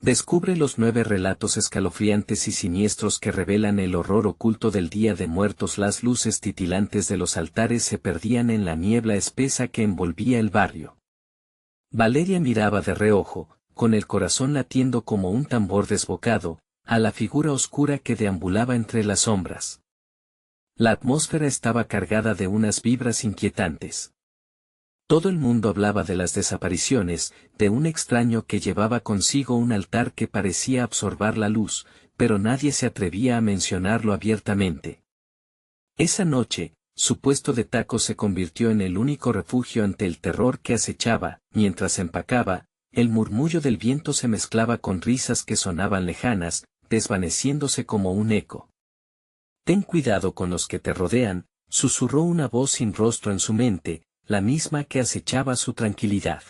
Descubre los 9 relatos escalofriantes y siniestros que revelan el horror oculto del Día de Muertos. Las luces titilantes de los altares se perdían en la niebla espesa que envolvía el barrio. Valeria miraba de reojo, con el corazón latiendo como un tambor desbocado, a la figura oscura que deambulaba entre las sombras. La atmósfera estaba cargada de unas vibras inquietantes. Todo el mundo hablaba de las desapariciones, de un extraño que llevaba consigo un altar que parecía absorber la luz, pero nadie se atrevía a mencionarlo abiertamente. Esa noche, su puesto de tacos se convirtió en el único refugio ante el terror que acechaba. Mientras empacaba, el murmullo del viento se mezclaba con risas que sonaban lejanas, desvaneciéndose como un eco. «Ten cuidado con los que te rodean», susurró una voz sin rostro en su mente, la misma que acechaba su tranquilidad.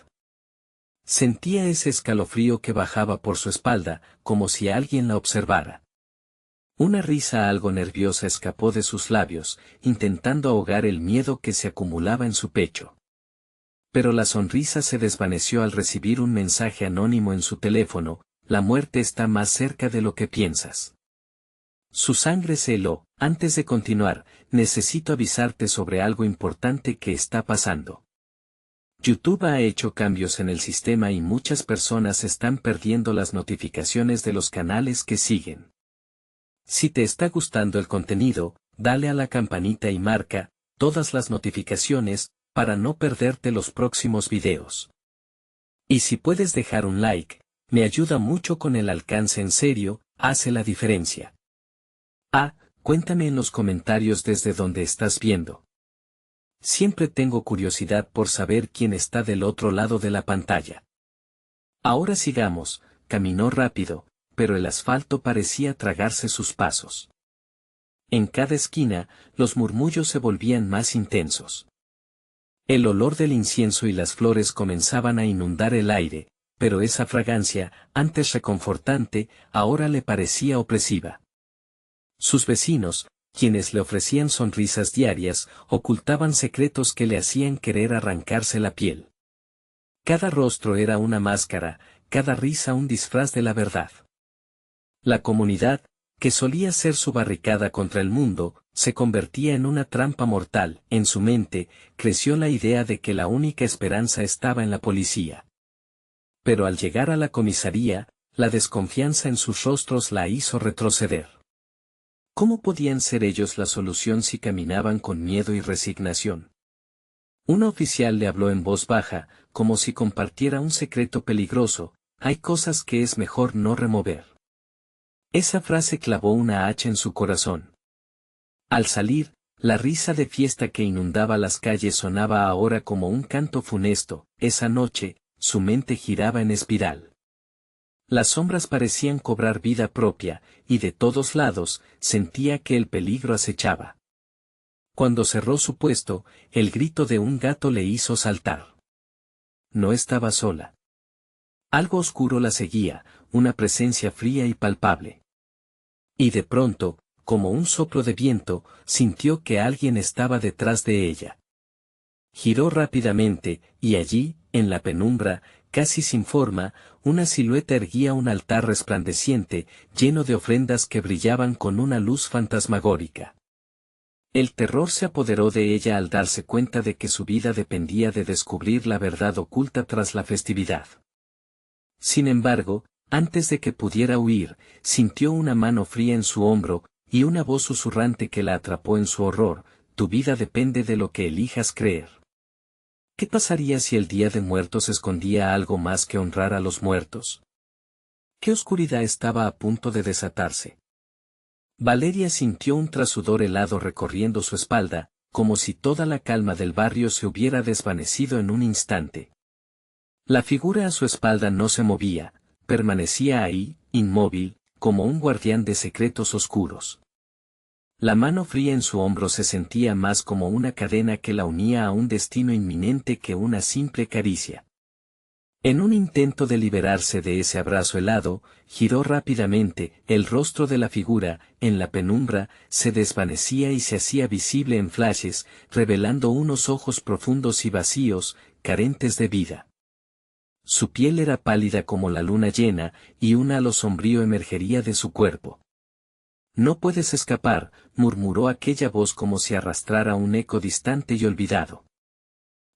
Sentía ese escalofrío que bajaba por su espalda, como si alguien la observara. Una risa algo nerviosa escapó de sus labios, intentando ahogar el miedo que se acumulaba en su pecho. Pero la sonrisa se desvaneció al recibir un mensaje anónimo en su teléfono: «La muerte está más cerca de lo que piensas». Su sangre se heló. «Antes de continuar, necesito avisarte sobre algo importante que está pasando. YouTube ha hecho cambios en el sistema y muchas personas están perdiendo las notificaciones de los canales que siguen. Si te está gustando el contenido, dale a la campanita y marca todas las notificaciones para no perderte los próximos videos. Y si puedes dejar un like, me ayuda mucho con el alcance. En serio, hace la diferencia. Cuéntame en los comentarios desde donde estás viendo. Siempre tengo curiosidad por saber quién está del otro lado de la pantalla. Ahora sigamos. Caminó rápido, pero el asfalto parecía tragarse sus pasos. En cada esquina, los murmullos se volvían más intensos. El olor del incienso y las flores comenzaban a inundar el aire, pero esa fragancia, antes reconfortante, ahora le parecía opresiva. Sus vecinos, quienes le ofrecían sonrisas diarias, ocultaban secretos que le hacían querer arrancarse la piel. Cada rostro era una máscara, cada risa un disfraz de la verdad. La comunidad, que solía ser su barricada contra el mundo, se convertía en una trampa mortal. En su mente, creció la idea de que la única esperanza estaba en la policía. Pero al llegar a la comisaría, la desconfianza en sus rostros la hizo retroceder. ¿Cómo podían ser ellos la solución si caminaban con miedo y resignación? Un oficial le habló en voz baja, como si compartiera un secreto peligroso: «Hay cosas que es mejor no remover». Esa frase clavó una hacha en su corazón. Al salir, la risa de fiesta que inundaba las calles sonaba ahora como un canto funesto. Esa noche, su mente giraba en espiral. Las sombras parecían cobrar vida propia, y de todos lados, sentía que el peligro acechaba. Cuando cerró su puesto, el grito de un gato le hizo saltar. No estaba sola. Algo oscuro la seguía, una presencia fría y palpable. Y de pronto, como un soplo de viento, sintió que alguien estaba detrás de ella. Giró rápidamente, y allí, en la penumbra, casi sin forma, una silueta erguía un altar resplandeciente, lleno de ofrendas que brillaban con una luz fantasmagórica. El terror se apoderó de ella al darse cuenta de que su vida dependía de descubrir la verdad oculta tras la festividad. Sin embargo, antes de que pudiera huir, sintió una mano fría en su hombro, y una voz susurrante que la atrapó en su horror: «Tu vida depende de lo que elijas creer». ¿Qué pasaría si el Día de Muertos escondía algo más que honrar a los muertos? ¿Qué oscuridad estaba a punto de desatarse? Valeria sintió un trasudor helado recorriendo su espalda, como si toda la calma del barrio se hubiera desvanecido en un instante. La figura a su espalda no se movía, permanecía ahí, inmóvil, como un guardián de secretos oscuros. La mano fría en su hombro se sentía más como una cadena que la unía a un destino inminente que una simple caricia. En un intento de liberarse de ese abrazo helado, giró rápidamente. El rostro de la figura, en la penumbra, se desvanecía y se hacía visible en flashes, revelando unos ojos profundos y vacíos, carentes de vida. Su piel era pálida como la luna llena, y un halo sombrío emergería de su cuerpo. «No puedes escapar», murmuró aquella voz como si arrastrara un eco distante y olvidado.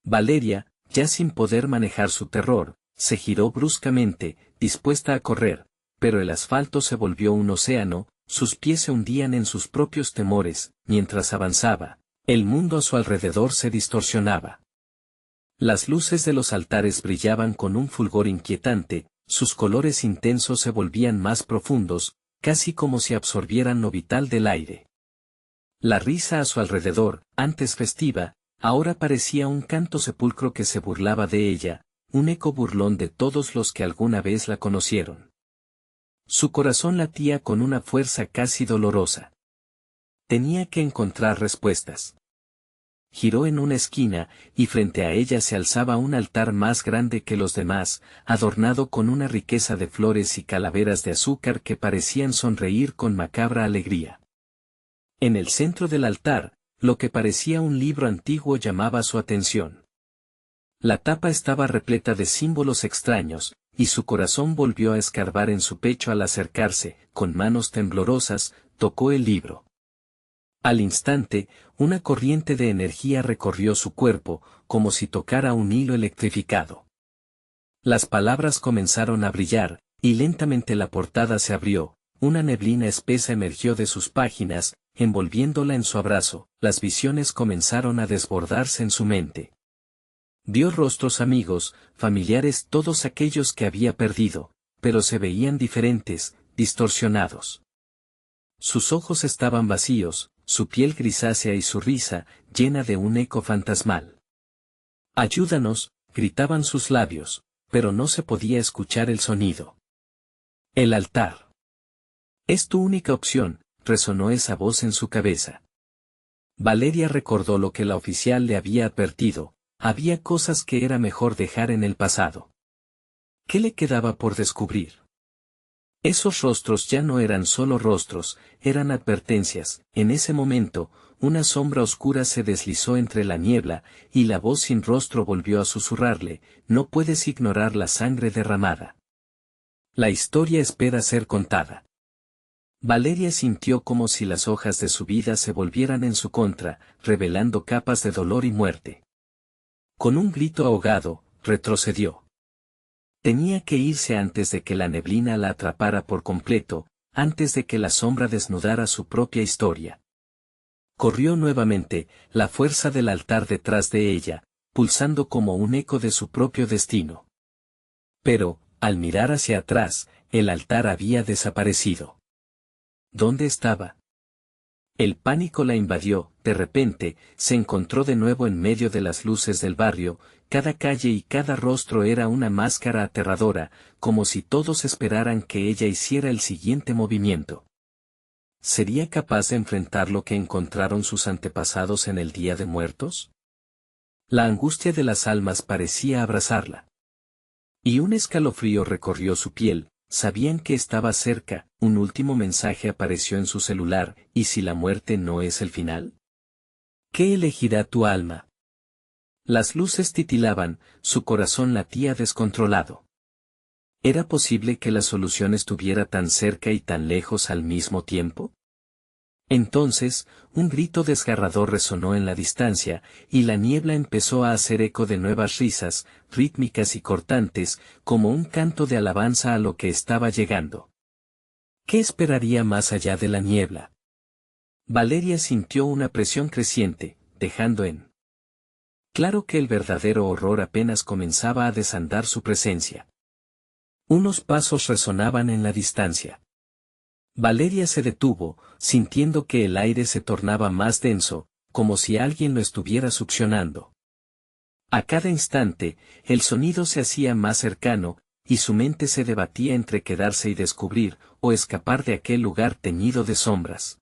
Valeria, ya sin poder manejar su terror, se giró bruscamente, dispuesta a correr, pero el asfalto se volvió un océano, sus pies se hundían en sus propios temores, mientras avanzaba, el mundo a su alrededor se distorsionaba. Las luces de los altares brillaban con un fulgor inquietante, sus colores intensos se volvían más profundos, casi como si absorbieran lo vital del aire. La risa a su alrededor, antes festiva, ahora parecía un canto sepulcro que se burlaba de ella, un eco burlón de todos los que alguna vez la conocieron. Su corazón latía con una fuerza casi dolorosa. Tenía que encontrar respuestas. Giró en una esquina, y frente a ella se alzaba un altar más grande que los demás, adornado con una riqueza de flores y calaveras de azúcar que parecían sonreír con macabra alegría. En el centro del altar, lo que parecía un libro antiguo llamaba su atención. La tapa estaba repleta de símbolos extraños, y su corazón volvió a escarbar en su pecho al acercarse, con manos temblorosas, tocó el libro. Al instante, una corriente de energía recorrió su cuerpo, como si tocara un hilo electrificado. Las palabras comenzaron a brillar, y lentamente la portada se abrió, una neblina espesa emergió de sus páginas, envolviéndola en su abrazo, las visiones comenzaron a desbordarse en su mente. Vio rostros amigos, familiares, todos aquellos que había perdido, pero se veían diferentes, distorsionados. Sus ojos estaban vacíos, su piel grisácea y su risa, llena de un eco fantasmal. «Ayúdanos», gritaban sus labios, pero no se podía escuchar el sonido. «El altar. Es tu única opción», resonó esa voz en su cabeza. Valeria recordó lo que la oficial le había advertido, había cosas que era mejor dejar en el pasado. ¿Qué le quedaba por descubrir? Esos rostros ya no eran solo rostros, eran advertencias. En ese momento, una sombra oscura se deslizó entre la niebla, y la voz sin rostro volvió a susurrarle, «No puedes ignorar la sangre derramada. La historia espera ser contada». Valeria sintió como si las hojas de su vida se volvieran en su contra, revelando capas de dolor y muerte. Con un grito ahogado, retrocedió. Tenía que irse antes de que la neblina la atrapara por completo, antes de que la sombra desnudara su propia historia. Corrió nuevamente, la fuerza del altar detrás de ella, pulsando como un eco de su propio destino. Pero, al mirar hacia atrás, el altar había desaparecido. ¿Dónde estaba? El pánico la invadió, de repente, se encontró de nuevo en medio de las luces del barrio, cada calle y cada rostro era una máscara aterradora, como si todos esperaran que ella hiciera el siguiente movimiento. ¿Sería capaz de enfrentar lo que encontraron sus antepasados en el Día de Muertos? La angustia de las almas parecía abrazarla. Y un escalofrío recorrió su piel. Sabían que estaba cerca, un último mensaje apareció en su celular, ¿y si la muerte no es el final? ¿Qué elegirá tu alma? Las luces titilaban, su corazón latía descontrolado. ¿Era posible que la solución estuviera tan cerca y tan lejos al mismo tiempo? Entonces, un grito desgarrador resonó en la distancia, y la niebla empezó a hacer eco de nuevas risas, rítmicas y cortantes, como un canto de alabanza a lo que estaba llegando. ¿Qué esperaría más allá de la niebla? Valeria sintió una presión creciente, dejando en claro que el verdadero horror apenas comenzaba a desandar su presencia. Unos pasos resonaban en la distancia. Valeria se detuvo, sintiendo que el aire se tornaba más denso, como si alguien lo estuviera succionando. A cada instante, el sonido se hacía más cercano, y su mente se debatía entre quedarse y descubrir, o escapar de aquel lugar teñido de sombras.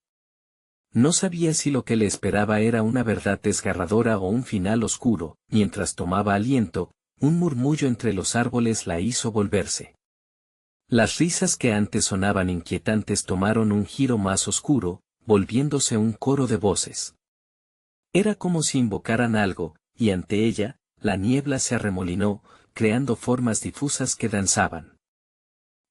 No sabía si lo que le esperaba era una verdad desgarradora o un final oscuro. Mientras tomaba aliento, un murmullo entre los árboles la hizo volverse. Las risas que antes sonaban inquietantes tomaron un giro más oscuro, volviéndose un coro de voces. Era como si invocaran algo, y ante ella, la niebla se arremolinó, creando formas difusas que danzaban.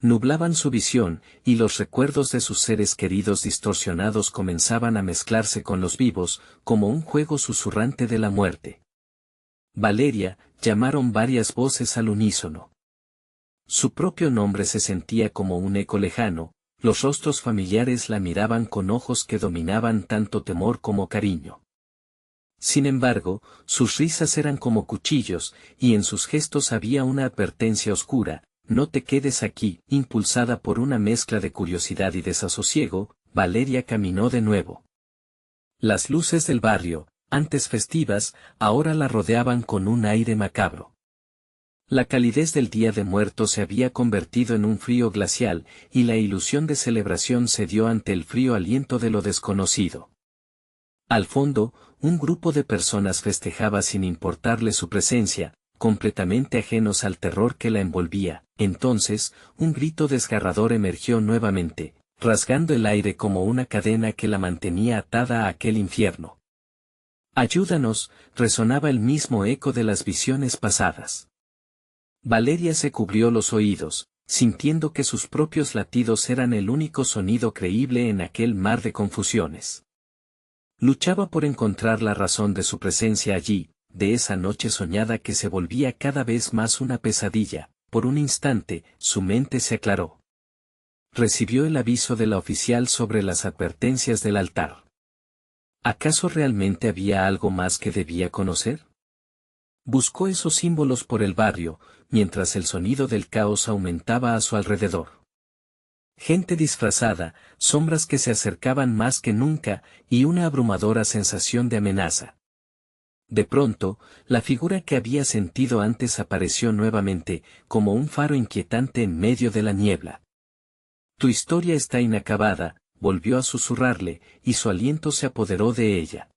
Nublaban su visión, y los recuerdos de sus seres queridos distorsionados comenzaban a mezclarse con los vivos, como un juego susurrante de la muerte. Valeria, llamaron varias voces al unísono. Su propio nombre se sentía como un eco lejano, los rostros familiares la miraban con ojos que dominaban tanto temor como cariño. Sin embargo, sus risas eran como cuchillos, y en sus gestos había una advertencia oscura: no te quedes aquí. Impulsada por una mezcla de curiosidad y desasosiego, Valeria caminó de nuevo. Las luces del barrio, antes festivas, ahora la rodeaban con un aire macabro. La calidez del Día de Muertos se había convertido en un frío glacial, y la ilusión de celebración cedió ante el frío aliento de lo desconocido. Al fondo, un grupo de personas festejaba sin importarle su presencia, completamente ajenos al terror que la envolvía. Entonces, un grito desgarrador emergió nuevamente, rasgando el aire como una cadena que la mantenía atada a aquel infierno. «Ayúdanos», resonaba el mismo eco de las visiones pasadas. Valeria se cubrió los oídos, sintiendo que sus propios latidos eran el único sonido creíble en aquel mar de confusiones. Luchaba por encontrar la razón de su presencia allí, de esa noche soñada que se volvía cada vez más una pesadilla. Por un instante, su mente se aclaró. Recibió el aviso de la oficial sobre las advertencias del altar. ¿Acaso realmente había algo más que debía conocer? Buscó esos símbolos por el barrio, mientras el sonido del caos aumentaba a su alrededor. Gente disfrazada, sombras que se acercaban más que nunca, y una abrumadora sensación de amenaza. De pronto, la figura que había sentido antes apareció nuevamente, como un faro inquietante en medio de la niebla. «Tu historia está inacabada», volvió a susurrarle, y su aliento se apoderó de ella.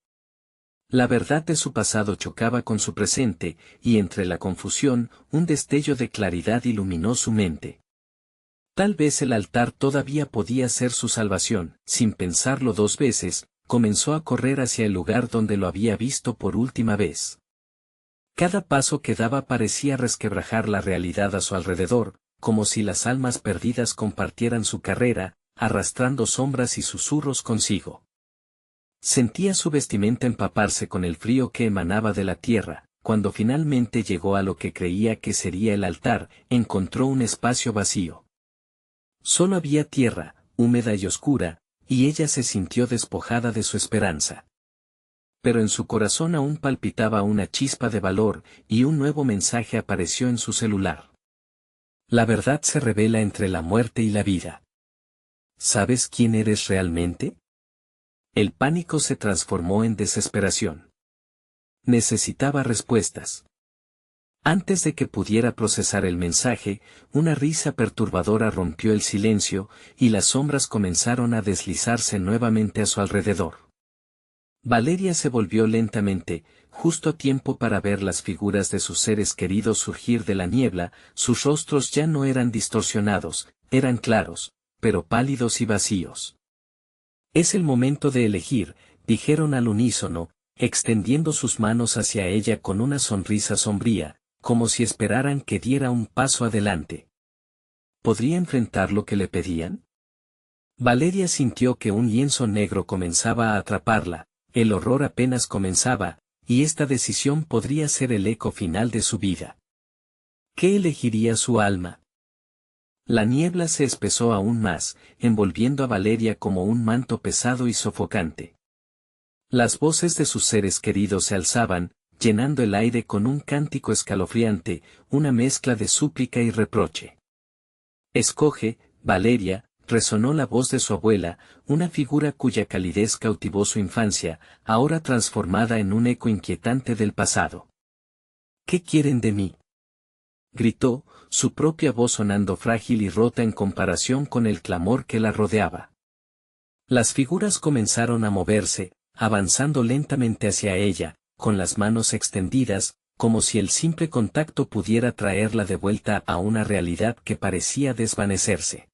La verdad de su pasado chocaba con su presente, y entre la confusión, un destello de claridad iluminó su mente. Tal vez el altar todavía podía ser su salvación. Sin pensarlo dos veces, comenzó a correr hacia el lugar donde lo había visto por última vez. Cada paso que daba parecía resquebrajar la realidad a su alrededor, como si las almas perdidas compartieran su carrera, arrastrando sombras y susurros consigo. Sentía su vestimenta empaparse con el frío que emanaba de la tierra. Cuando finalmente llegó a lo que creía que sería el altar, encontró un espacio vacío. Solo había tierra, húmeda y oscura, y ella se sintió despojada de su esperanza. Pero en su corazón aún palpitaba una chispa de valor, y un nuevo mensaje apareció en su celular. La verdad se revela entre la muerte y la vida. ¿Sabes quién eres realmente? El pánico se transformó en desesperación. Necesitaba respuestas. Antes de que pudiera procesar el mensaje, una risa perturbadora rompió el silencio, y las sombras comenzaron a deslizarse nuevamente a su alrededor. Valeria se volvió lentamente, justo a tiempo para ver las figuras de sus seres queridos surgir de la niebla. Sus rostros ya no eran distorsionados, eran claros, pero pálidos y vacíos. «Es el momento de elegir», dijeron al unísono, extendiendo sus manos hacia ella con una sonrisa sombría, como si esperaran que diera un paso adelante. ¿Podría enfrentar lo que le pedían? Valeria sintió que un lienzo negro comenzaba a atraparla, el horror apenas comenzaba, y esta decisión podría ser el eco final de su vida. ¿Qué elegiría su alma? La niebla se espesó aún más, envolviendo a Valeria como un manto pesado y sofocante. Las voces de sus seres queridos se alzaban, llenando el aire con un cántico escalofriante, una mezcla de súplica y reproche. «Escoge, Valeria», resonó la voz de su abuela, una figura cuya calidez cautivó su infancia, ahora transformada en un eco inquietante del pasado. «¿Qué quieren de mí?», gritó, su propia voz sonando frágil y rota en comparación con el clamor que la rodeaba. Las figuras comenzaron a moverse, avanzando lentamente hacia ella, con las manos extendidas, como si el simple contacto pudiera traerla de vuelta a una realidad que parecía desvanecerse.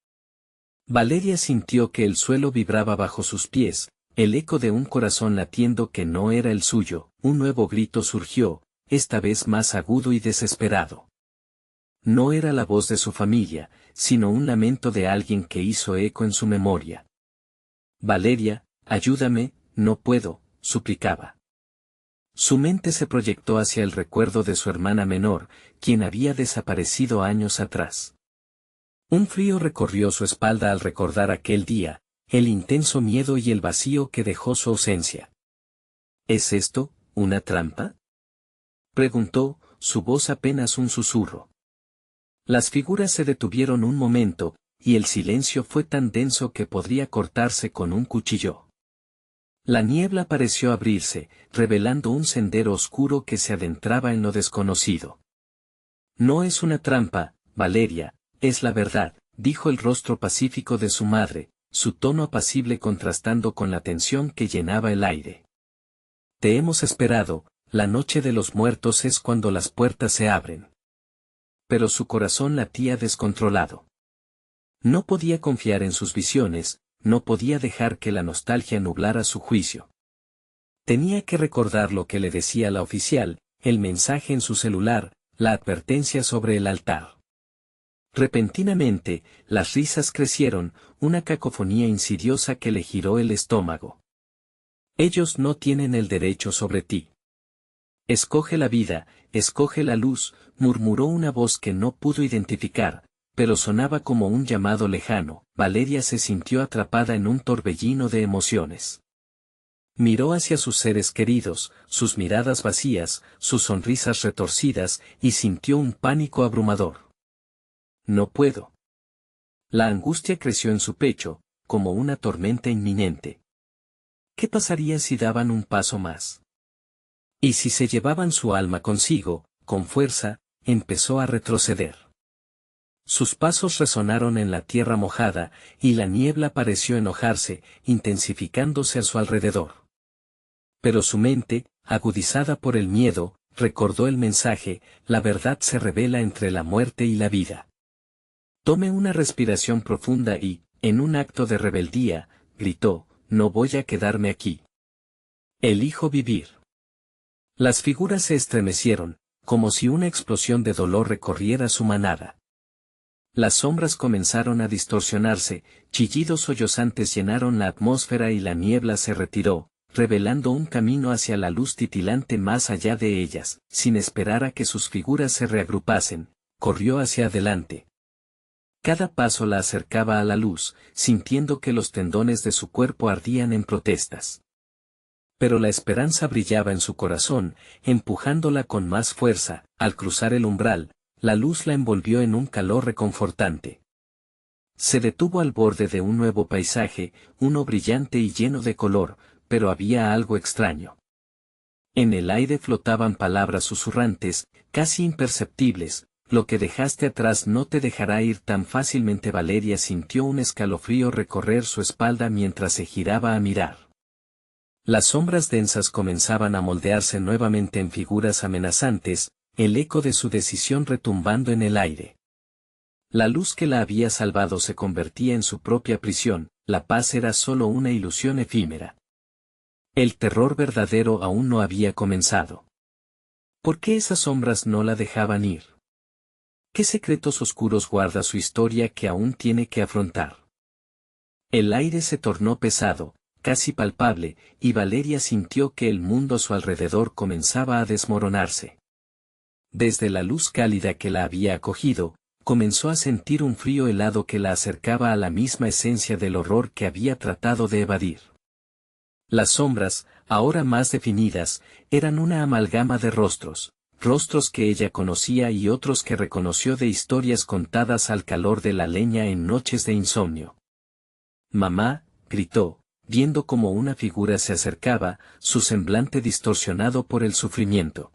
Valeria sintió que el suelo vibraba bajo sus pies, el eco de un corazón latiendo que no era el suyo. Un nuevo grito surgió, esta vez más agudo y desesperado. No era la voz de su familia, sino un lamento de alguien que hizo eco en su memoria. Valeria, ayúdame, no puedo, suplicaba. Su mente se proyectó hacia el recuerdo de su hermana menor, quien había desaparecido años atrás. Un frío recorrió su espalda al recordar aquel día, el intenso miedo y el vacío que dejó su ausencia. ¿Es esto, una trampa?, preguntó, su voz apenas un susurro. Las figuras se detuvieron un momento, y el silencio fue tan denso que podría cortarse con un cuchillo. La niebla pareció abrirse, revelando un sendero oscuro que se adentraba en lo desconocido. No es una trampa, Valeria, es la verdad, dijo el rostro pacífico de su madre, su tono apacible contrastando con la tensión que llenaba el aire. Te hemos esperado, la noche de los muertos es cuando las puertas se abren. Pero su corazón latía descontrolado. No podía confiar en sus visiones, no podía dejar que la nostalgia nublara su juicio. Tenía que recordar lo que le decía la oficial, el mensaje en su celular, la advertencia sobre el altar. Repentinamente, las risas crecieron, una cacofonía insidiosa que le giró el estómago. Ellos no tienen el derecho sobre ti. Escoge la vida, escoge la luz, murmuró una voz que no pudo identificar, pero sonaba como un llamado lejano. Valeria se sintió atrapada en un torbellino de emociones. Miró hacia sus seres queridos, sus miradas vacías, sus sonrisas retorcidas, y sintió un pánico abrumador. No puedo. La angustia creció en su pecho, como una tormenta inminente. ¿Qué pasaría si daban un paso más? Y si se llevaban su alma consigo, con fuerza, empezó a retroceder. Sus pasos resonaron en la tierra mojada, y la niebla pareció enojarse, intensificándose a su alrededor. Pero su mente, agudizada por el miedo, recordó el mensaje: la verdad se revela entre la muerte y la vida. Tome una respiración profunda y, en un acto de rebeldía, gritó: no voy a quedarme aquí. Elijo vivir. Las figuras se estremecieron, como si una explosión de dolor recorriera su manada. Las sombras comenzaron a distorsionarse, chillidos sollozantes llenaron la atmósfera y la niebla se retiró, revelando un camino hacia la luz titilante más allá de ellas. Sin esperar a que sus figuras se reagrupasen, corrió hacia adelante. Cada paso la acercaba a la luz, sintiendo que los tendones de su cuerpo ardían en protestas. Pero la esperanza brillaba en su corazón, empujándola con más fuerza. Al cruzar el umbral, la luz la envolvió en un calor reconfortante. Se detuvo al borde de un nuevo paisaje, uno brillante y lleno de color, pero había algo extraño. En el aire flotaban palabras susurrantes, casi imperceptibles: lo que dejaste atrás no te dejará ir tan fácilmente. Valeria sintió un escalofrío recorrer su espalda mientras se giraba a mirar. Las sombras densas comenzaban a moldearse nuevamente en figuras amenazantes, el eco de su decisión retumbando en el aire. La luz que la había salvado se convertía en su propia prisión, la paz era solo una ilusión efímera. El terror verdadero aún no había comenzado. ¿Por qué esas sombras no la dejaban ir? ¿Qué secretos oscuros guarda su historia que aún tiene que afrontar? El aire se tornó pesado, casi palpable, y Valeria sintió que el mundo a su alrededor comenzaba a desmoronarse. Desde la luz cálida que la había acogido, comenzó a sentir un frío helado que la acercaba a la misma esencia del horror que había tratado de evadir. Las sombras, ahora más definidas, eran una amalgama de rostros, rostros que ella conocía y otros que reconoció de historias contadas al calor de la leña en noches de insomnio. «Mamá», gritó, viendo cómo una figura se acercaba, su semblante distorsionado por el sufrimiento.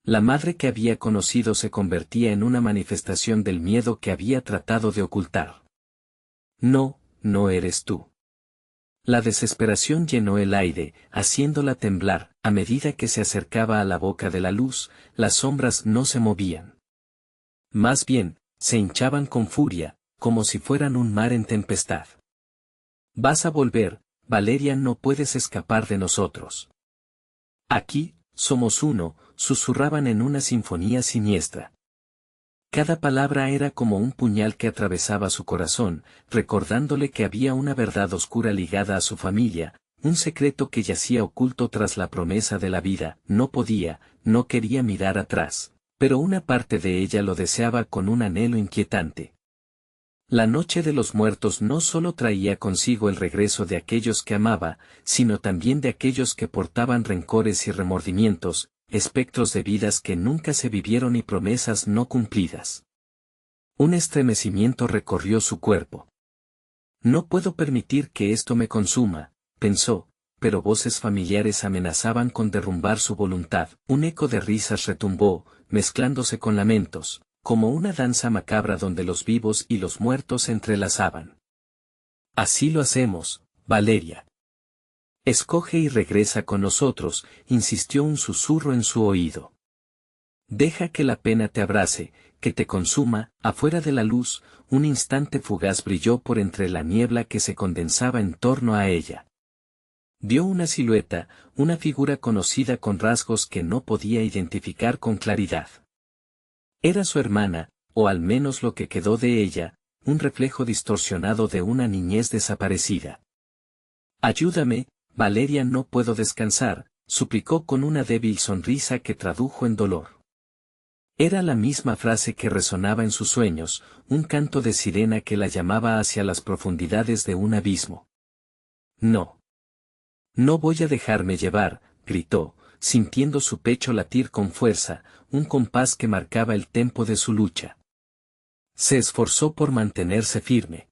La madre que había conocido se convertía en una manifestación del miedo que había tratado de ocultar. «No, no eres tú». La desesperación llenó el aire, haciéndola temblar. A medida que se acercaba a la boca de la luz, las sombras no se movían. Más bien, se hinchaban con furia, como si fueran un mar en tempestad. «Vas a volver, Valeria, no puedes escapar de nosotros. Aquí, somos uno», susurraban en una sinfonía siniestra. Cada palabra era como un puñal que atravesaba su corazón, recordándole que había una verdad oscura ligada a su familia, un secreto que yacía oculto tras la promesa de la vida. No quería mirar atrás, pero una parte de ella lo deseaba con un anhelo inquietante. La noche de los muertos no solo traía consigo el regreso de aquellos que amaba, sino también de aquellos que portaban rencores y remordimientos, espectros de vidas que nunca se vivieron y promesas no cumplidas. Un estremecimiento recorrió su cuerpo. No puedo permitir que esto me consuma, pensó, pero voces familiares amenazaban con derrumbar su voluntad. Un eco de risas retumbó, mezclándose con lamentos, como una danza macabra donde los vivos y los muertos se entrelazaban. Así lo hacemos, Valeria. Escoge y regresa con nosotros, insistió un susurro en su oído. Deja que la pena te abrace, que te consuma. Afuera de la luz, un instante fugaz brilló por entre la niebla que se condensaba en torno a ella. Vio una silueta, una figura conocida con rasgos que no podía identificar con claridad. Era su hermana, o al menos lo que quedó de ella, un reflejo distorsionado de una niñez desaparecida. Ayúdame, Valeria, no puedo descansar, suplicó con una débil sonrisa que tradujo en dolor. Era la misma frase que resonaba en sus sueños, un canto de sirena que la llamaba hacia las profundidades de un abismo. No. No voy a dejarme llevar, gritó, sintiendo su pecho latir con fuerza, un compás que marcaba el tempo de su lucha. Se esforzó por mantenerse firme.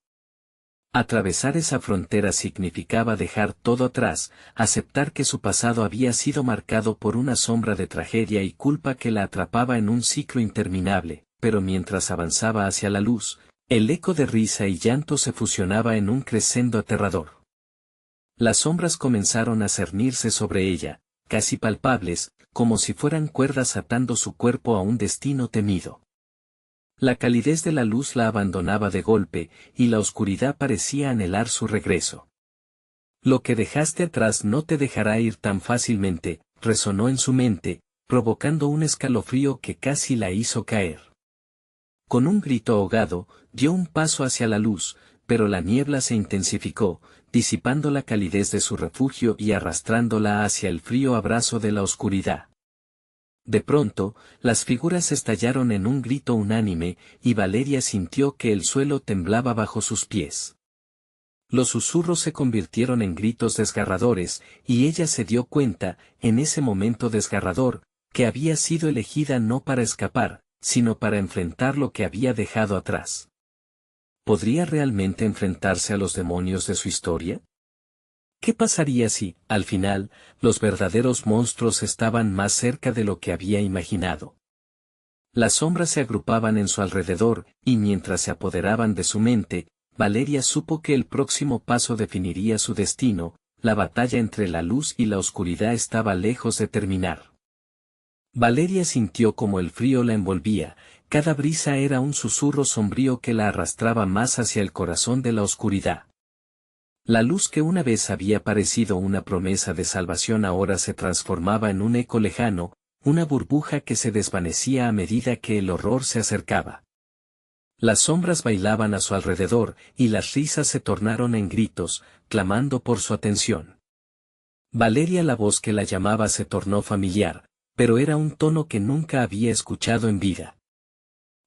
Atravesar esa frontera significaba dejar todo atrás, aceptar que su pasado había sido marcado por una sombra de tragedia y culpa que la atrapaba en un ciclo interminable, pero mientras avanzaba hacia la luz, el eco de risa y llanto se fusionaba en un crescendo aterrador. Las sombras comenzaron a cernirse sobre ella, casi palpables, como si fueran cuerdas atando su cuerpo a un destino temido. La calidez de la luz la abandonaba de golpe, y la oscuridad parecía anhelar su regreso. Lo que dejaste atrás no te dejará ir tan fácilmente, resonó en su mente, provocando un escalofrío que casi la hizo caer. Con un grito ahogado, dio un paso hacia la luz, pero la niebla se intensificó, disipando la calidez de su refugio y arrastrándola hacia el frío abrazo de la oscuridad. De pronto, las figuras estallaron en un grito unánime, y Valeria sintió que el suelo temblaba bajo sus pies. Los susurros se convirtieron en gritos desgarradores, y ella se dio cuenta, en ese momento desgarrador, que había sido elegida no para escapar, sino para enfrentar lo que había dejado atrás. ¿Podría realmente enfrentarse a los demonios de su historia? ¿Qué pasaría si, al final, los verdaderos monstruos estaban más cerca de lo que había imaginado? Las sombras se agrupaban en su alrededor, y mientras se apoderaban de su mente, Valeria supo que el próximo paso definiría su destino. La batalla entre la luz y la oscuridad estaba lejos de terminar. Valeria sintió como el frío la envolvía, cada brisa era un susurro sombrío que la arrastraba más hacia el corazón de la oscuridad. La luz que una vez había parecido una promesa de salvación ahora se transformaba en un eco lejano, una burbuja que se desvanecía a medida que el horror se acercaba. Las sombras bailaban a su alrededor, y las risas se tornaron en gritos, clamando por su atención. Valeria, la voz que la llamaba se tornó familiar, pero era un tono que nunca había escuchado en vida.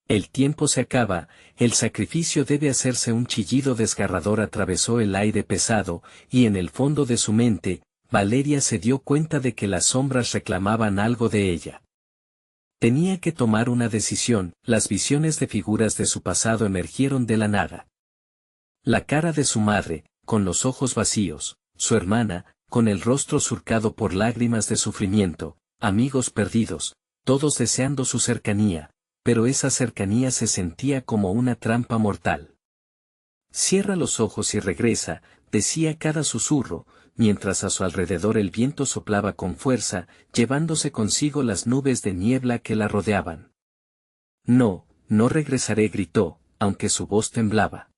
El tiempo se acaba, el sacrificio debe hacerse. Un chillido desgarrador atravesó el aire pesado, y en el fondo de su mente, Valeria se dio cuenta de que las sombras reclamaban algo de ella. Tenía que tomar una decisión. Las visiones de figuras de su pasado emergieron de la nada. La cara de su madre, con los ojos vacíos, su hermana, con el rostro surcado por lágrimas de sufrimiento, amigos perdidos, todos deseando su cercanía, pero esa cercanía se sentía como una trampa mortal. Cierra los ojos y regresa, decía cada susurro, mientras a su alrededor el viento soplaba con fuerza, llevándose consigo las nubes de niebla que la rodeaban. No, no regresaré, gritó, aunque su voz temblaba.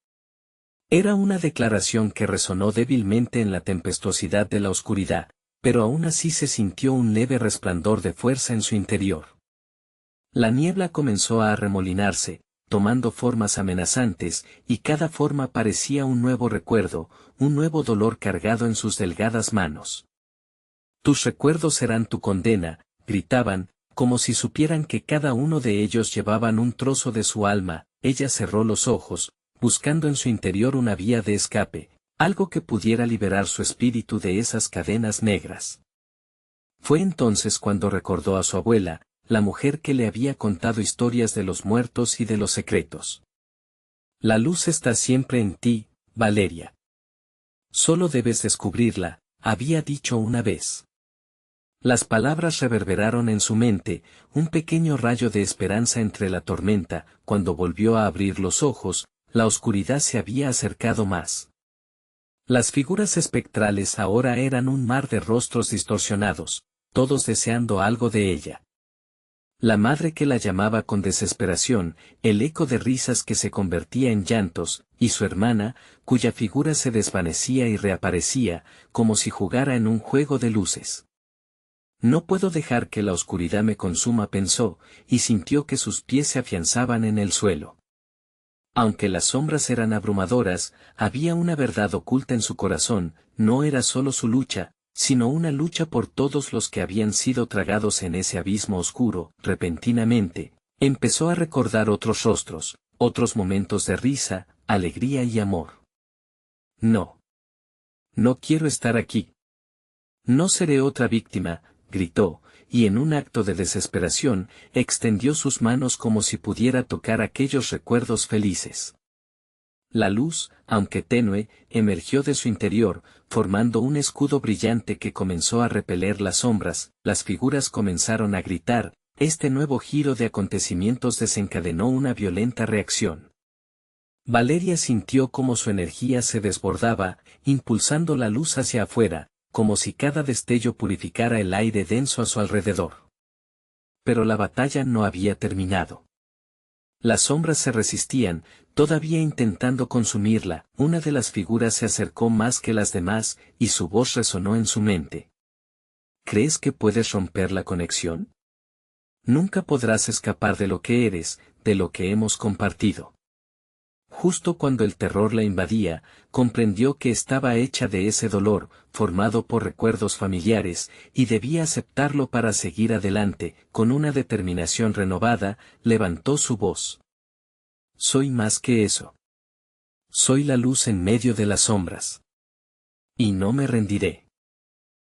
Era una declaración que resonó débilmente en la tempestuosidad de la oscuridad, pero aún así se sintió un leve resplandor de fuerza en su interior. La niebla comenzó a arremolinarse, tomando formas amenazantes, y cada forma parecía un nuevo recuerdo, un nuevo dolor cargado en sus delgadas manos. Tus recuerdos serán tu condena, gritaban, como si supieran que cada uno de ellos llevaban un trozo de su alma. Ella cerró los ojos, buscando en su interior una vía de escape, algo que pudiera liberar su espíritu de esas cadenas negras. Fue entonces cuando recordó a su abuela, la mujer que le había contado historias de los muertos y de los secretos. La luz está siempre en ti, Valeria. Solo debes descubrirla, había dicho una vez. Las palabras reverberaron en su mente, un pequeño rayo de esperanza entre la tormenta. Cuando volvió a abrir los ojos, la oscuridad se había acercado más. Las figuras espectrales ahora eran un mar de rostros distorsionados, todos deseando algo de ella. La madre que la llamaba con desesperación, el eco de risas que se convertía en llantos, y su hermana, cuya figura se desvanecía y reaparecía, como si jugara en un juego de luces. No puedo dejar que la oscuridad me consuma, pensó, y sintió que sus pies se afianzaban en el suelo. Aunque las sombras eran abrumadoras, había una verdad oculta en su corazón, no era solo su lucha, sino una lucha por todos los que habían sido tragados en ese abismo oscuro. Repentinamente, empezó a recordar otros rostros, otros momentos de risa, alegría y amor. No. No quiero estar aquí. No seré otra víctima, gritó, y en un acto de desesperación, extendió sus manos como si pudiera tocar aquellos recuerdos felices. La luz, aunque tenue, emergió de su interior, formando un escudo brillante que comenzó a repeler las sombras. Las figuras comenzaron a gritar. Este nuevo giro de acontecimientos desencadenó una violenta reacción. Valeria sintió cómo su energía se desbordaba, impulsando la luz hacia afuera, como si cada destello purificara el aire denso a su alrededor. Pero la batalla no había terminado. Las sombras se resistían, todavía intentando consumirla. Una de las figuras se acercó más que las demás, y su voz resonó en su mente. ¿Crees que puedes romper la conexión? Nunca podrás escapar de lo que eres, de lo que hemos compartido. Justo cuando el terror la invadía, comprendió que estaba hecha de ese dolor, formado por recuerdos familiares, y debía aceptarlo para seguir adelante. Con una determinación renovada, levantó su voz. Soy más que eso. Soy la luz en medio de las sombras. Y no me rendiré.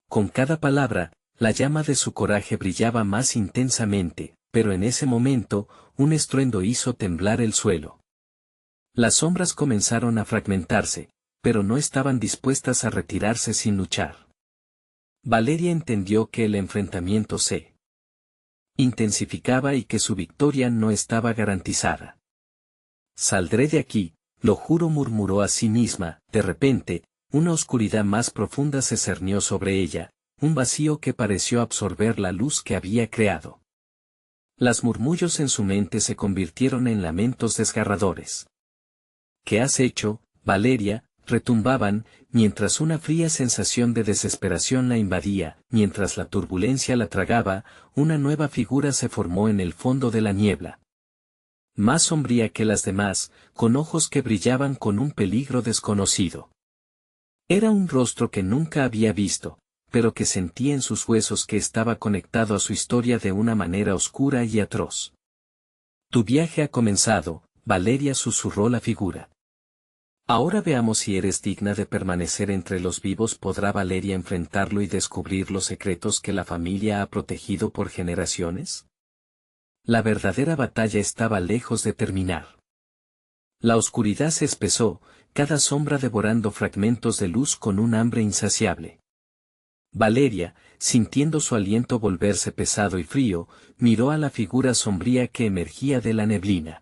Con cada palabra, la llama de su coraje brillaba más intensamente, pero en ese momento, un estruendo hizo temblar el suelo. Las sombras comenzaron a fragmentarse, pero no estaban dispuestas a retirarse sin luchar. Valeria entendió que el enfrentamiento se intensificaba y que su victoria no estaba garantizada. Saldré de aquí, lo juro, murmuró a sí misma. De repente, una oscuridad más profunda se cernió sobre ella, un vacío que pareció absorber la luz que había creado. Los murmullos en su mente se convirtieron en lamentos desgarradores. ¿Qué has hecho, Valeria?, retumbaban, mientras una fría sensación de desesperación la invadía. Mientras la turbulencia la tragaba, una nueva figura se formó en el fondo de la niebla. Más sombría que las demás, con ojos que brillaban con un peligro desconocido. Era un rostro que nunca había visto, pero que sentía en sus huesos que estaba conectado a su historia de una manera oscura y atroz. Tu viaje ha comenzado, Valeria, susurró la figura. Ahora veamos si eres digna de permanecer entre los vivos. ¿Podrá Valeria enfrentarlo y descubrir los secretos que la familia ha protegido por generaciones? La verdadera batalla estaba lejos de terminar. La oscuridad se espesó, cada sombra devorando fragmentos de luz con un hambre insaciable. Valeria, sintiendo su aliento volverse pesado y frío, miró a la figura sombría que emergía de la neblina.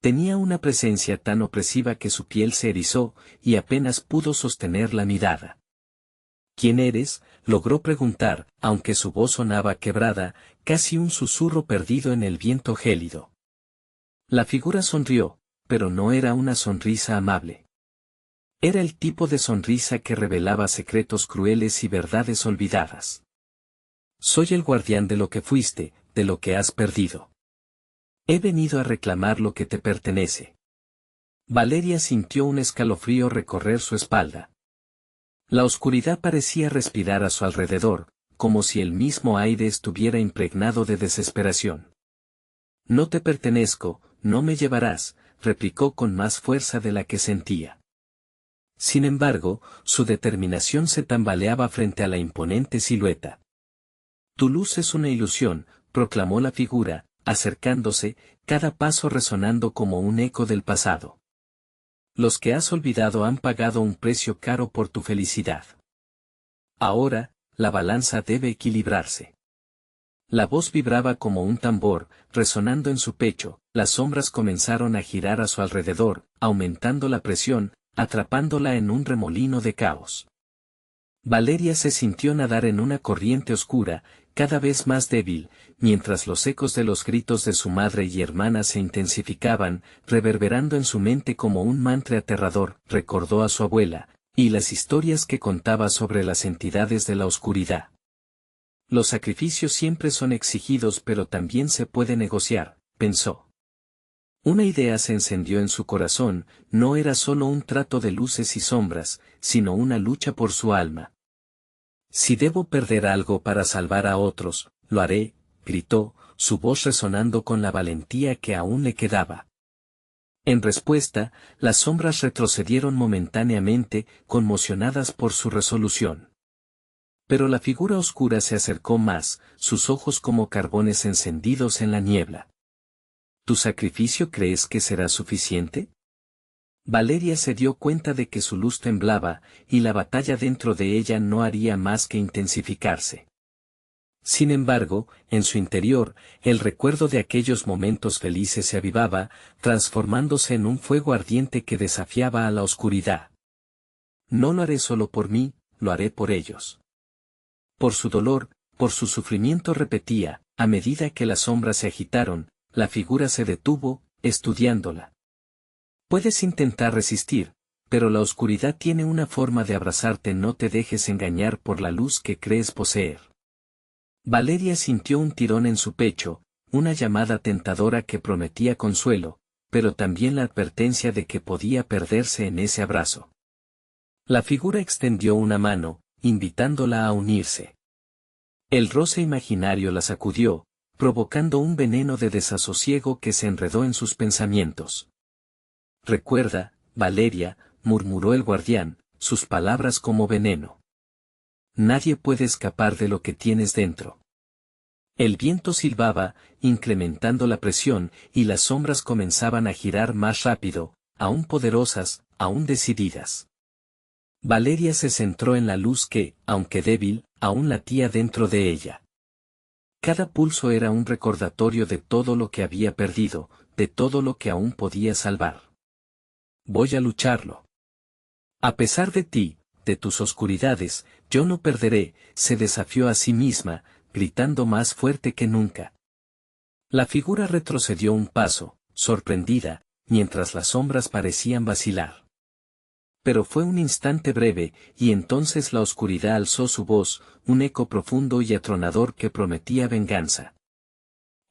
Tenía una presencia tan opresiva que su piel se erizó, y apenas pudo sostener la mirada. ¿Quién eres?, logró preguntar, aunque su voz sonaba quebrada, casi un susurro perdido en el viento gélido. La figura sonrió, pero no era una sonrisa amable. Era el tipo de sonrisa que revelaba secretos crueles y verdades olvidadas. Soy el guardián de lo que fuiste, de lo que has perdido. He venido a reclamar lo que te pertenece. Valeria sintió un escalofrío recorrer su espalda. La oscuridad parecía respirar a su alrededor, como si el mismo aire estuviera impregnado de desesperación. No te pertenezco, no me llevarás, replicó con más fuerza de la que sentía. Sin embargo, su determinación se tambaleaba frente a la imponente silueta. Tu luz es una ilusión, proclamó la figura, acercándose, cada paso resonando como un eco del pasado. Los que has olvidado han pagado un precio caro por tu felicidad. Ahora, la balanza debe equilibrarse. La voz vibraba como un tambor, resonando en su pecho, las sombras comenzaron a girar a su alrededor, aumentando la presión, atrapándola en un remolino de caos. Valeria se sintió nadar en una corriente oscura, cada vez más débil, mientras los ecos de los gritos de su madre y hermana se intensificaban, reverberando en su mente como un mantra aterrador, recordó a su abuela, y las historias que contaba sobre las entidades de la oscuridad. Los sacrificios siempre son exigidos pero también se puede negociar, pensó. Una idea se encendió en su corazón, no era solo un trato de luces y sombras, sino una lucha por su alma. Si debo perder algo para salvar a otros, lo haré, gritó, su voz resonando con la valentía que aún le quedaba. En respuesta, las sombras retrocedieron momentáneamente, conmocionadas por su resolución. Pero la figura oscura se acercó más, sus ojos como carbones encendidos en la niebla. ¿Tu sacrificio crees que será suficiente? Valeria se dio cuenta de que su luz temblaba, y la batalla dentro de ella no haría más que intensificarse. Sin embargo, en su interior, el recuerdo de aquellos momentos felices se avivaba, transformándose en un fuego ardiente que desafiaba a la oscuridad. No lo haré solo por mí, lo haré por ellos. Por su dolor, por su sufrimiento repetía, a medida que las sombras se agitaron, la figura se detuvo, estudiándola. Puedes intentar resistir, pero la oscuridad tiene una forma de abrazarte, no te dejes engañar por la luz que crees poseer. Valeria sintió un tirón en su pecho, una llamada tentadora que prometía consuelo, pero también la advertencia de que podía perderse en ese abrazo. La figura extendió una mano, invitándola a unirse. El roce imaginario la sacudió, provocando un veneno de desasosiego que se enredó en sus pensamientos. Recuerda, Valeria, murmuró el guardián, sus palabras como veneno. Nadie puede escapar de lo que tienes dentro. El viento silbaba, incrementando la presión, y las sombras comenzaban a girar más rápido, aún poderosas, aún decididas. Valeria se centró en la luz que, aunque débil, aún latía dentro de ella. Cada pulso era un recordatorio de todo lo que había perdido, de todo lo que aún podía salvar. Voy a lucharlo. A pesar de ti, de tus oscuridades, yo no perderé, se desafió a sí misma, gritando más fuerte que nunca. La figura retrocedió un paso, sorprendida, mientras las sombras parecían vacilar. Pero fue un instante breve, y entonces la oscuridad alzó su voz, un eco profundo y atronador que prometía venganza.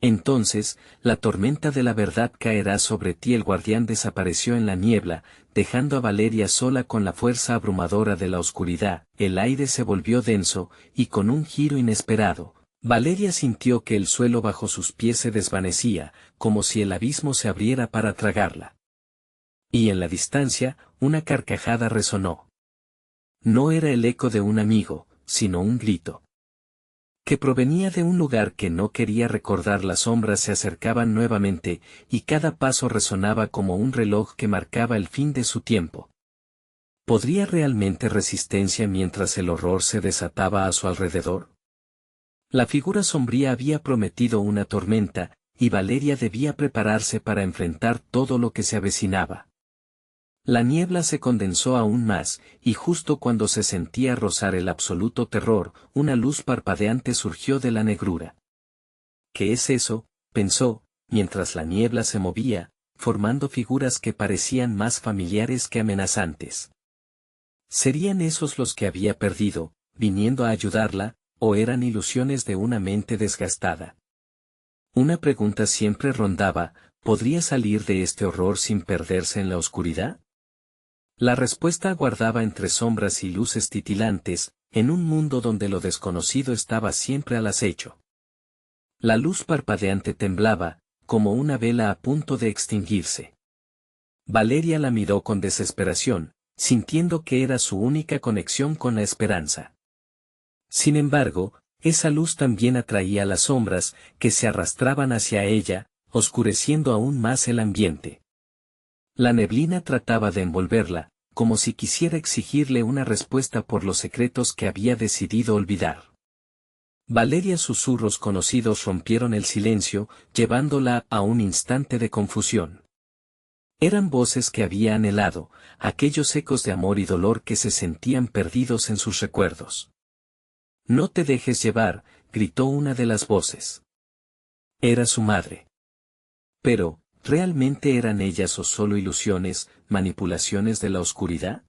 Entonces, la tormenta de la verdad caerá sobre ti. El guardián desapareció en la niebla, dejando a Valeria sola con la fuerza abrumadora de la oscuridad. El aire se volvió denso, y con un giro inesperado, Valeria sintió que el suelo bajo sus pies se desvanecía, como si el abismo se abriera para tragarla. Y en la distancia, una carcajada resonó. No era el eco de un amigo, sino un grito que provenía de un lugar que no quería recordar. Las sombras se acercaban nuevamente, y cada paso resonaba como un reloj que marcaba el fin de su tiempo. ¿Podría realmente resistencia mientras el horror se desataba a su alrededor? La figura sombría había prometido una tormenta, y Valeria debía prepararse para enfrentar todo lo que se avecinaba. La niebla se condensó aún más, y justo cuando se sentía rozar el absoluto terror, una luz parpadeante surgió de la negrura. ¿Qué es eso?, pensó, mientras la niebla se movía, formando figuras que parecían más familiares que amenazantes. ¿Serían esos los que había perdido, viniendo a ayudarla, o eran ilusiones de una mente desgastada? Una pregunta siempre rondaba: ¿podría salir de este horror sin perderse en la oscuridad? La respuesta aguardaba entre sombras y luces titilantes, en un mundo donde lo desconocido estaba siempre al acecho. La luz parpadeante temblaba, como una vela a punto de extinguirse. Valeria la miró con desesperación, sintiendo que era su única conexión con la esperanza. Sin embargo, esa luz también atraía las sombras, que se arrastraban hacia ella, oscureciendo aún más el ambiente. La neblina trataba de envolverla, como si quisiera exigirle una respuesta por los secretos que había decidido olvidar. Valeria's susurros conocidos rompieron el silencio, llevándola a un instante de confusión. Eran voces que había anhelado, aquellos ecos de amor y dolor que se sentían perdidos en sus recuerdos. «No te dejes llevar», gritó una de las voces. Era su madre. Pero, ¿realmente eran ellas o solo ilusiones, manipulaciones de la oscuridad?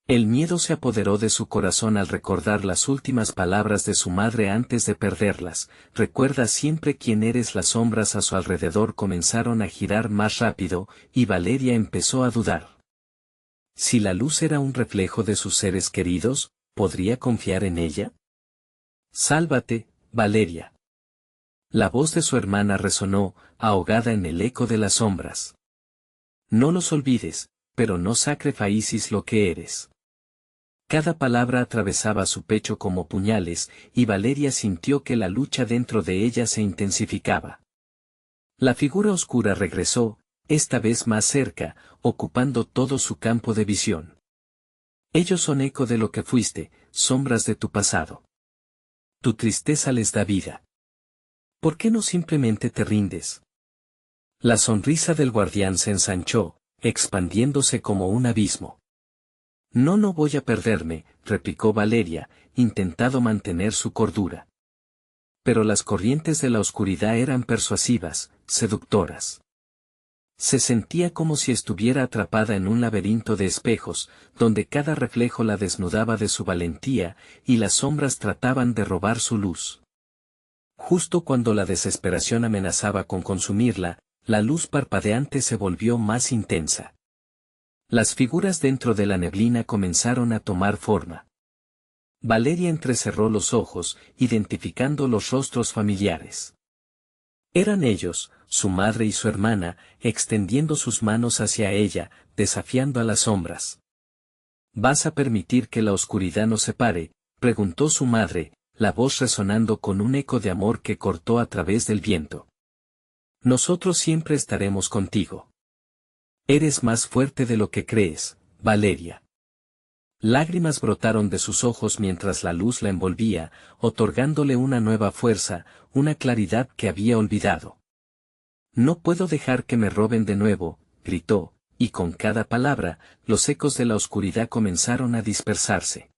El miedo se apoderó de su corazón al recordar las últimas palabras de su madre antes de perderlas: «Recuerda siempre quién eres». Las sombras a su alrededor comenzaron a girar más rápido, y Valeria empezó a dudar. Si la luz era un reflejo de sus seres queridos, ¿podría confiar en ella? «Sálvate, Valeria». La voz de su hermana resonó, ahogada en el eco de las sombras. «No los olvides, pero no sacrifices lo que eres». Cada palabra atravesaba su pecho como puñales, y Valeria sintió que la lucha dentro de ella se intensificaba. La figura oscura regresó, esta vez más cerca, ocupando todo su campo de visión. «Ellos son eco de lo que fuiste, sombras de tu pasado. Tu tristeza les da vida. ¿Por qué no simplemente te rindes?». La sonrisa del guardián se ensanchó, expandiéndose como un abismo. «No voy a perderme», replicó Valeria, intentando mantener su cordura. Pero las corrientes de la oscuridad eran persuasivas, seductoras. Se sentía como si estuviera atrapada en un laberinto de espejos, donde cada reflejo la desnudaba de su valentía, y las sombras trataban de robar su luz. Justo cuando la desesperación amenazaba con consumirla, la luz parpadeante se volvió más intensa. Las figuras dentro de la neblina comenzaron a tomar forma. Valeria entrecerró los ojos, identificando los rostros familiares. Eran ellos, su madre y su hermana, extendiendo sus manos hacia ella, desafiando a las sombras. «¿Vas a permitir que la oscuridad nos separe?», preguntó su madre, la voz resonando con un eco de amor que cortó a través del viento. «Nosotros siempre estaremos contigo. Eres más fuerte de lo que crees, Valeria». Lágrimas brotaron de sus ojos mientras la luz la envolvía, otorgándole una nueva fuerza, una claridad que había olvidado. «No puedo dejar que me roben de nuevo», gritó, y con cada palabra, los ecos de la oscuridad comenzaron a dispersarse.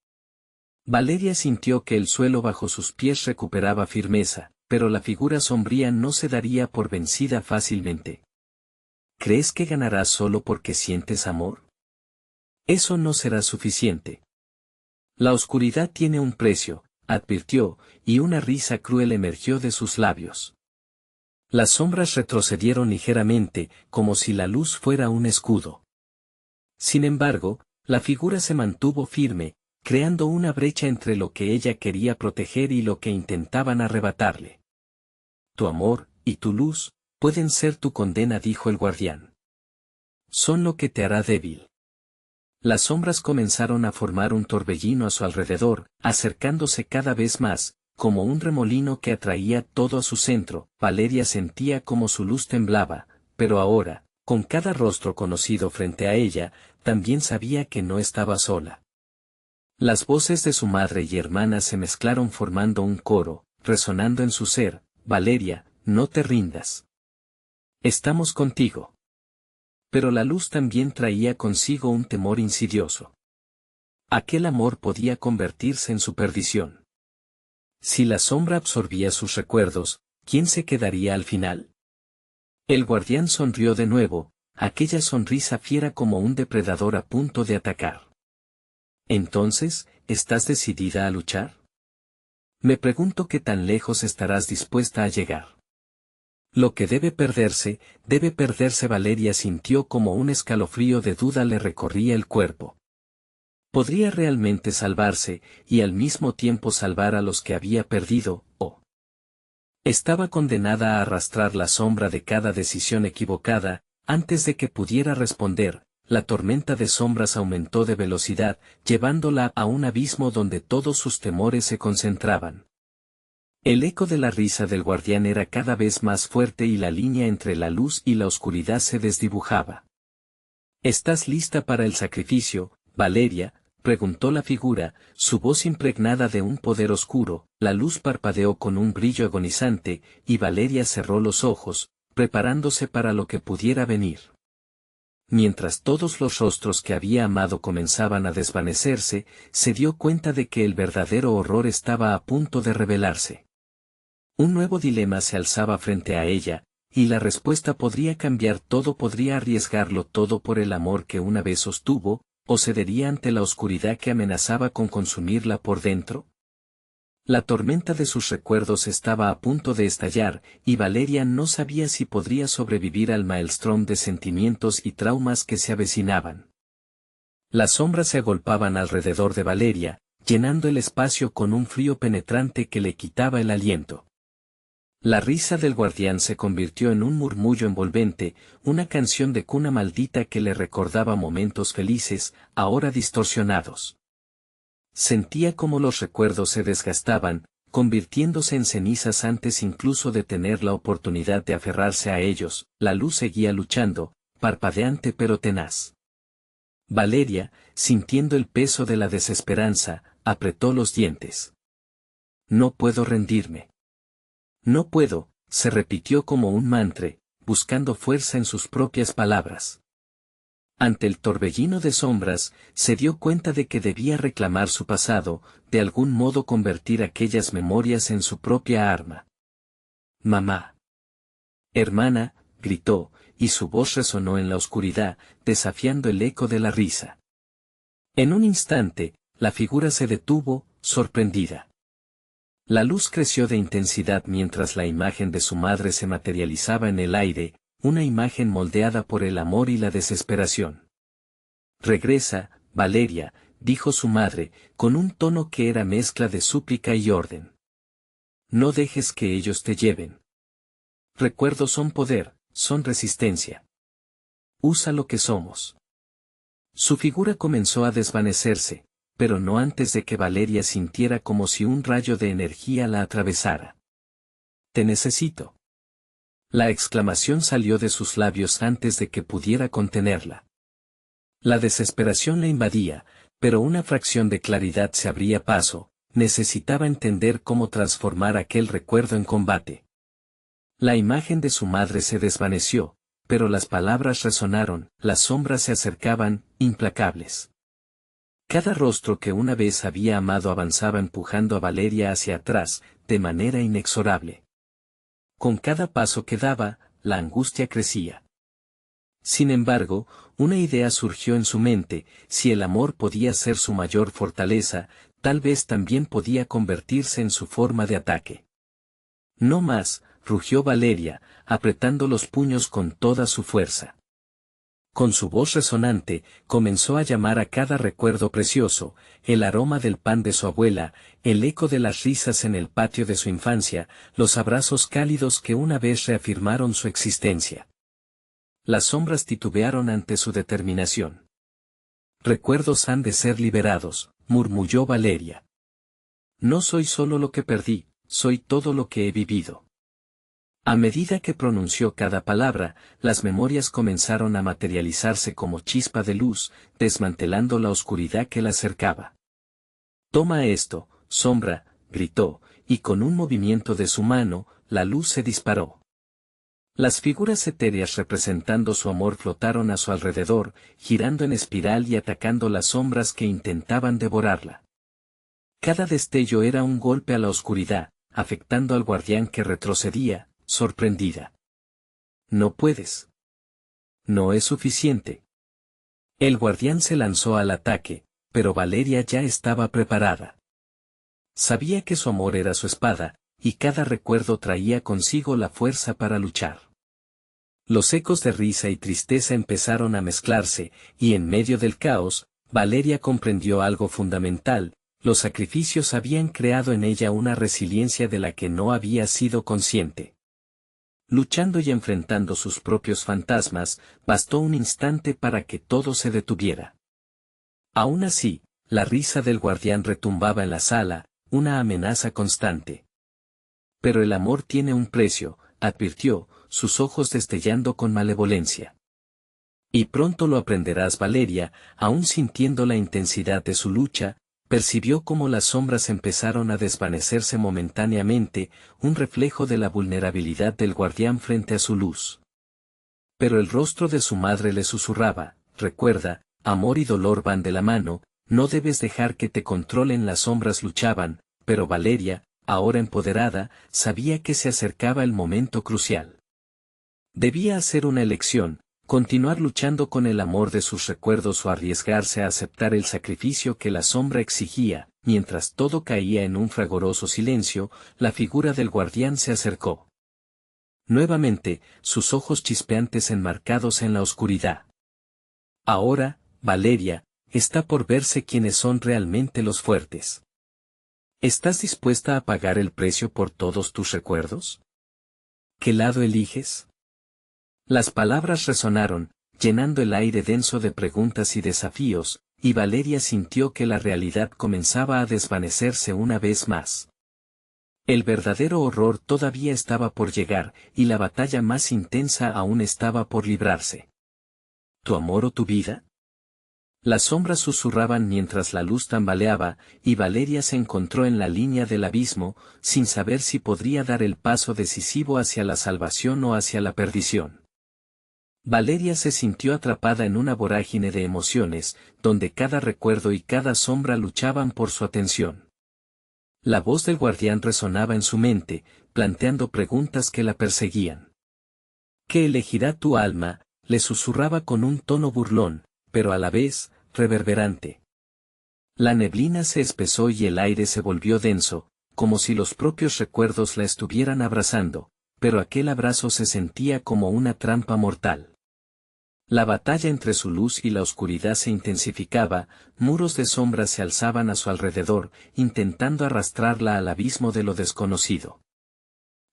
Valeria sintió que el suelo bajo sus pies recuperaba firmeza, pero la figura sombría no se daría por vencida fácilmente. «¿Crees que ganarás solo porque sientes amor? Eso no será suficiente. La oscuridad tiene un precio», advirtió, y una risa cruel emergió de sus labios. Las sombras retrocedieron ligeramente, como si la luz fuera un escudo. Sin embargo, la figura se mantuvo firme, creando una brecha entre lo que ella quería proteger y lo que intentaban arrebatarle. «Tu amor, y tu luz, pueden ser tu condena», dijo el guardián. «Son lo que te hará débil». Las sombras comenzaron a formar un torbellino a su alrededor, acercándose cada vez más, como un remolino que atraía todo a su centro. Valeria sentía como su luz temblaba, pero ahora, con cada rostro conocido frente a ella, también sabía que no estaba sola. Las voces de su madre y hermana se mezclaron formando un coro, resonando en su ser: «Valeria, no te rindas. Estamos contigo». Pero la luz también traía consigo un temor insidioso. Aquel amor podía convertirse en su perdición. Si la sombra absorbía sus recuerdos, ¿quién se quedaría al final? El guardián sonrió de nuevo, aquella sonrisa fiera como un depredador a punto de atacar. «Entonces, ¿estás decidida a luchar? Me pregunto qué tan lejos estarás dispuesta a llegar». Lo que debe perderse. Valeria sintió como un escalofrío de duda le recorría el cuerpo. ¿Podría realmente salvarse, y al mismo tiempo salvar a los que había perdido, o estaba condenada a arrastrar la sombra de cada decisión equivocada? Antes de que pudiera responder, la tormenta de sombras aumentó de velocidad, llevándola a un abismo donde todos sus temores se concentraban. El eco de la risa del guardián era cada vez más fuerte y la línea entre la luz y la oscuridad se desdibujaba. ¿Estás lista para el sacrificio, Valeria?, preguntó la figura, su voz impregnada de un poder oscuro. La luz parpadeó con un brillo agonizante, y Valeria cerró los ojos, preparándose para lo que pudiera venir. Mientras todos los rostros que había amado comenzaban a desvanecerse, se dio cuenta de que el verdadero horror estaba a punto de revelarse. Un nuevo dilema se alzaba frente a ella, y la respuesta podría cambiar todo, podría arriesgarlo todo por el amor que una vez sostuvo, o cedería ante la oscuridad que amenazaba con consumirla por dentro. La tormenta de sus recuerdos estaba a punto de estallar, y Valeria no sabía si podría sobrevivir al maelstrom de sentimientos y traumas que se avecinaban. Las sombras se agolpaban alrededor de Valeria, llenando el espacio con un frío penetrante que le quitaba el aliento. La risa del guardián se convirtió en un murmullo envolvente, una canción de cuna maldita que le recordaba momentos felices, ahora distorsionados. Sentía como los recuerdos se desgastaban, convirtiéndose en cenizas antes incluso de tener la oportunidad de aferrarse a ellos. La luz seguía luchando, parpadeante pero tenaz. Valeria, sintiendo el peso de la desesperanza, apretó los dientes. No puedo rendirme. No puedo, se repitió como un mantra, buscando fuerza en sus propias palabras. Ante el torbellino de sombras, se dio cuenta de que debía reclamar su pasado, de algún modo convertir aquellas memorias en su propia arma. «Mamá». «Hermana», gritó, y su voz resonó en la oscuridad, desafiando el eco de la risa. En un instante, la figura se detuvo, sorprendida. La luz creció de intensidad mientras la imagen de su madre se materializaba en el aire, una imagen moldeada por el amor y la desesperación. «Regresa, Valeria», dijo su madre, con un tono que era mezcla de súplica y orden. «No dejes que ellos te lleven. Recuerdos son poder, son resistencia. Usa lo que somos». Su figura comenzó a desvanecerse, pero no antes de que Valeria sintiera como si un rayo de energía la atravesara. «Te necesito». La exclamación salió de sus labios antes de que pudiera contenerla. La desesperación le invadía, pero una fracción de claridad se abría paso. Necesitaba entender cómo transformar aquel recuerdo en combate. La imagen de su madre se desvaneció, pero las palabras resonaron, las sombras se acercaban, implacables. Cada rostro que una vez había amado avanzaba empujando a Valeria hacia atrás, de manera inexorable. Con cada paso que daba, la angustia crecía. Sin embargo, una idea surgió en su mente: si el amor podía ser su mayor fortaleza, tal vez también podía convertirse en su forma de ataque. «No más», rugió Valeria, apretando los puños con toda su fuerza. Con su voz resonante, comenzó a llamar a cada recuerdo precioso, el aroma del pan de su abuela, el eco de las risas en el patio de su infancia, los abrazos cálidos que una vez reafirmaron su existencia. Las sombras titubearon ante su determinación. «Recuerdos han de ser liberados», murmulló Valeria. «No soy solo lo que perdí, soy todo lo que he vivido». A medida que pronunció cada palabra, las memorias comenzaron a materializarse como chispa de luz, desmantelando la oscuridad que la cercaba. «Toma esto, sombra», gritó, y con un movimiento de su mano, la luz se disparó. Las figuras etéreas representando su amor flotaron a su alrededor, girando en espiral y atacando las sombras que intentaban devorarla. Cada destello era un golpe a la oscuridad, afectando al guardián que retrocedía, sorprendida. «No puedes. No es suficiente». El guardián se lanzó al ataque, pero Valeria ya estaba preparada. Sabía que su amor era su espada, y cada recuerdo traía consigo la fuerza para luchar. Los ecos de risa y tristeza empezaron a mezclarse, y en medio del caos, Valeria comprendió algo fundamental: los sacrificios habían creado en ella una resiliencia de la que no había sido consciente. Luchando y enfrentando sus propios fantasmas, bastó un instante para que todo se detuviera. Aún así, la risa del guardián retumbaba en la sala, una amenaza constante. Pero el amor tiene un precio, advirtió, sus ojos destellando con malevolencia. Y pronto lo aprenderás. Valeria, aún sintiendo la intensidad de su lucha, percibió cómo las sombras empezaron a desvanecerse momentáneamente, un reflejo de la vulnerabilidad del guardián frente a su luz. Pero el rostro de su madre le susurraba: recuerda, amor y dolor van de la mano, no debes dejar que te controlen. Las sombras luchaban, pero Valeria, ahora empoderada, sabía que se acercaba el momento crucial. Debía hacer una elección: continuar luchando con el amor de sus recuerdos o arriesgarse a aceptar el sacrificio que la sombra exigía. Mientras todo caía en un fragoroso silencio, la figura del guardián se acercó. Nuevamente, sus ojos chispeantes enmarcados en la oscuridad. Ahora, Valeria, está por verse quiénes son realmente los fuertes. ¿Estás dispuesta a pagar el precio por todos tus recuerdos? ¿Qué lado eliges? Las palabras resonaron, llenando el aire denso de preguntas y desafíos, y Valeria sintió que la realidad comenzaba a desvanecerse una vez más. El verdadero horror todavía estaba por llegar, y la batalla más intensa aún estaba por librarse. ¿Tu amor o tu vida? Las sombras susurraban mientras la luz tambaleaba, y Valeria se encontró en la línea del abismo, sin saber si podría dar el paso decisivo hacia la salvación o hacia la perdición. Valeria se sintió atrapada en una vorágine de emociones, donde cada recuerdo y cada sombra luchaban por su atención. La voz del guardián resonaba en su mente, planteando preguntas que la perseguían. ¿Qué elegirá tu alma?, le susurraba con un tono burlón, pero a la vez, reverberante. La neblina se espesó y el aire se volvió denso, como si los propios recuerdos la estuvieran abrazando, pero aquel abrazo se sentía como una trampa mortal. La batalla entre su luz y la oscuridad se intensificaba, muros de sombra se alzaban a su alrededor, intentando arrastrarla al abismo de lo desconocido.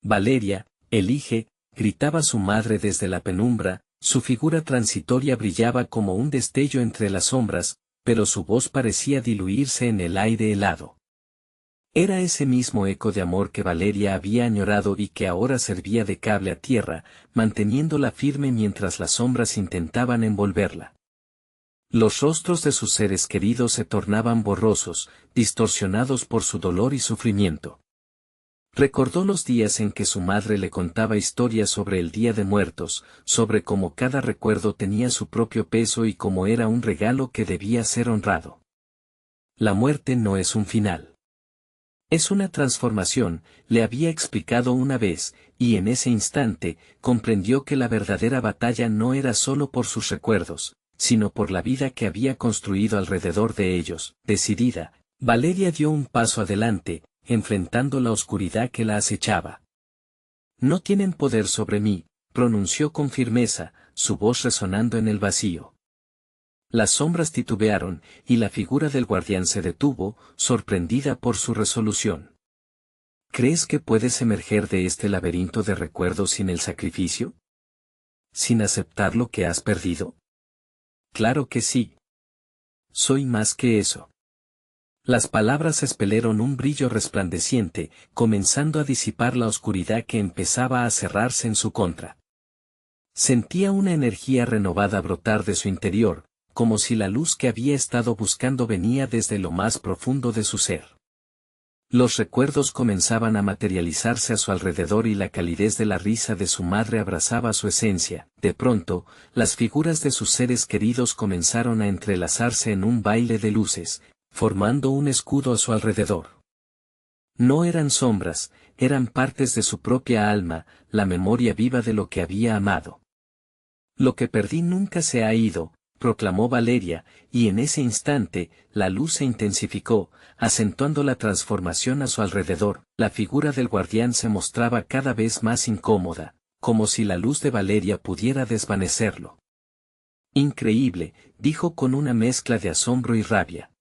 Valeria, elige, gritaba su madre desde la penumbra. Su figura transitoria brillaba como un destello entre las sombras, pero su voz parecía diluirse en el aire helado. Era ese mismo eco de amor que Valeria había añorado y que ahora servía de cable a tierra, manteniéndola firme mientras las sombras intentaban envolverla. Los rostros de sus seres queridos se tornaban borrosos, distorsionados por su dolor y sufrimiento. Recordó los días en que su madre le contaba historias sobre el Día de Muertos, sobre cómo cada recuerdo tenía su propio peso y cómo era un regalo que debía ser honrado. La muerte no es un final. Es una transformación, le había explicado una vez, y en ese instante, comprendió que la verdadera batalla no era solo por sus recuerdos, sino por la vida que había construido alrededor de ellos. Decidida, Valeria dio un paso adelante, enfrentando la oscuridad que la acechaba. No tienen poder sobre mí, pronunció con firmeza, su voz resonando en el vacío. Las sombras titubearon, y la figura del guardián se detuvo, sorprendida por su resolución. ¿Crees que puedes emerger de este laberinto de recuerdos sin el sacrificio? ¿Sin aceptar lo que has perdido? Claro que sí. Soy más que eso. Las palabras expelieron un brillo resplandeciente, comenzando a disipar la oscuridad que empezaba a cerrarse en su contra. Sentía una energía renovada brotar de su interior, como si la luz que había estado buscando venía desde lo más profundo de su ser. Los recuerdos comenzaban a materializarse a su alrededor y la calidez de la risa de su madre abrazaba su esencia. De pronto, las figuras de sus seres queridos comenzaron a entrelazarse en un baile de luces, formando un escudo a su alrededor. No eran sombras, eran partes de su propia alma, la memoria viva de lo que había amado. Lo que perdí nunca se ha ido, proclamó Valeria, y en ese instante, la luz se intensificó, acentuando la transformación a su alrededor. La figura del guardián se mostraba cada vez más incómoda, como si la luz de Valeria pudiera desvanecerlo. Increíble, dijo con una mezcla de asombro y rabia.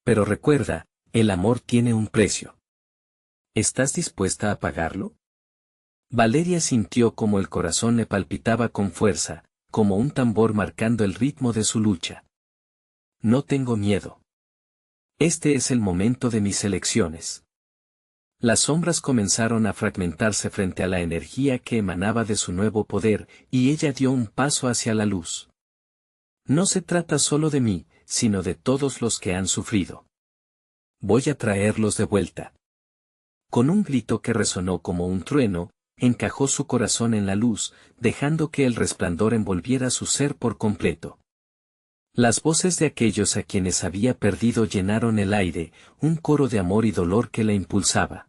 Pero recuerda, el amor tiene un precio. ¿Estás dispuesta a pagarlo? Valeria sintió como el corazón le palpitaba con fuerza, como un tambor marcando el ritmo de su lucha. No tengo miedo. Este es el momento de mis elecciones. Las sombras comenzaron a fragmentarse frente a la energía que emanaba de su nuevo poder, y ella dio un paso hacia la luz. No se trata solo de mí, sino de todos los que han sufrido. Voy a traerlos de vuelta. Con un grito que resonó como un trueno, encajó su corazón en la luz, dejando que el resplandor envolviera su ser por completo. Las voces de aquellos a quienes había perdido llenaron el aire, un coro de amor y dolor que la impulsaba.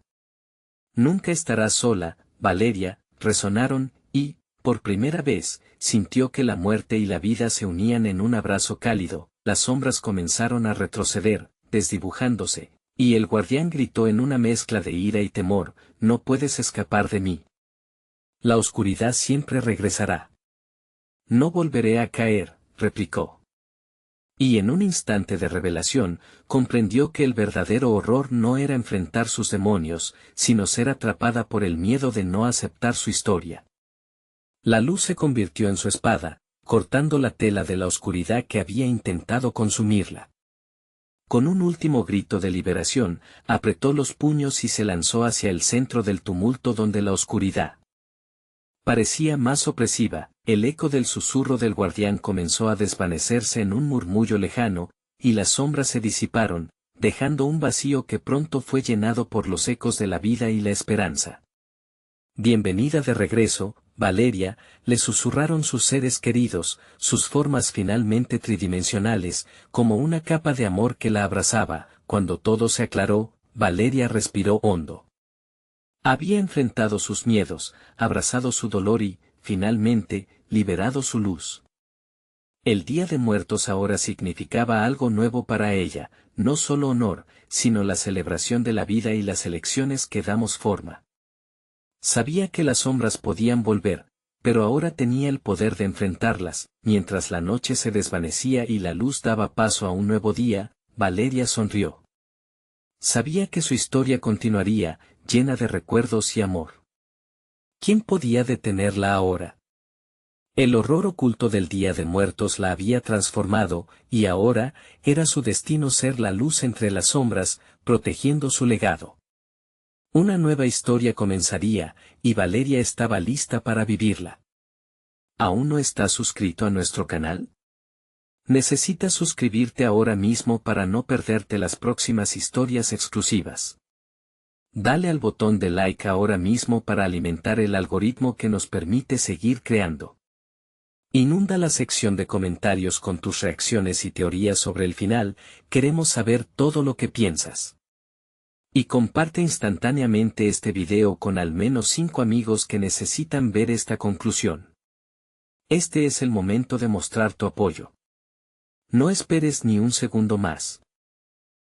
Nunca estarás sola, Valeria, resonaron, y, por primera vez, sintió que la muerte y la vida se unían en un abrazo cálido. Las sombras comenzaron a retroceder, desdibujándose, y el guardián gritó en una mezcla de ira y temor: no puedes escapar de mí. La oscuridad siempre regresará. No volveré a caer, replicó. Y en un instante de revelación, comprendió que el verdadero horror no era enfrentar sus demonios, sino ser atrapada por el miedo de no aceptar su historia. La luz se convirtió en su espada, cortando la tela de la oscuridad que había intentado consumirla. Con un último grito de liberación, apretó los puños y se lanzó hacia el centro del tumulto donde la oscuridad parecía más opresiva. El eco del susurro del guardián comenzó a desvanecerse en un murmullo lejano, y las sombras se disiparon, dejando un vacío que pronto fue llenado por los ecos de la vida y la esperanza. Bienvenida de regreso, Valeria, le susurraron sus seres queridos, sus formas finalmente tridimensionales, como una capa de amor que la abrazaba. Cuando todo se aclaró, Valeria respiró hondo. Había enfrentado sus miedos, abrazado su dolor y, finalmente, liberado su luz. El Día de Muertos ahora significaba algo nuevo para ella, no solo honor, sino la celebración de la vida y las elecciones que damos forma. Sabía que las sombras podían volver, pero ahora tenía el poder de enfrentarlas. Mientras la noche se desvanecía y la luz daba paso a un nuevo día, Valeria sonrió. Sabía que su historia continuaría, llena de recuerdos y amor. ¿Quién podía detenerla ahora? El horror oculto del Día de Muertos la había transformado, y ahora, era su destino ser la luz entre las sombras, protegiendo su legado. Una nueva historia comenzaría, y Valeria estaba lista para vivirla. ¿Aún no estás suscrito a nuestro canal? Necesitas suscribirte ahora mismo para no perderte las próximas historias exclusivas. Dale al botón de like ahora mismo para alimentar el algoritmo que nos permite seguir creando. Inunda la sección de comentarios con tus reacciones y teorías sobre el final. Queremos saber todo lo que piensas. Y comparte instantáneamente este video con al menos 5 amigos que necesitan ver esta conclusión. Este es el momento de mostrar tu apoyo. No esperes ni un segundo más.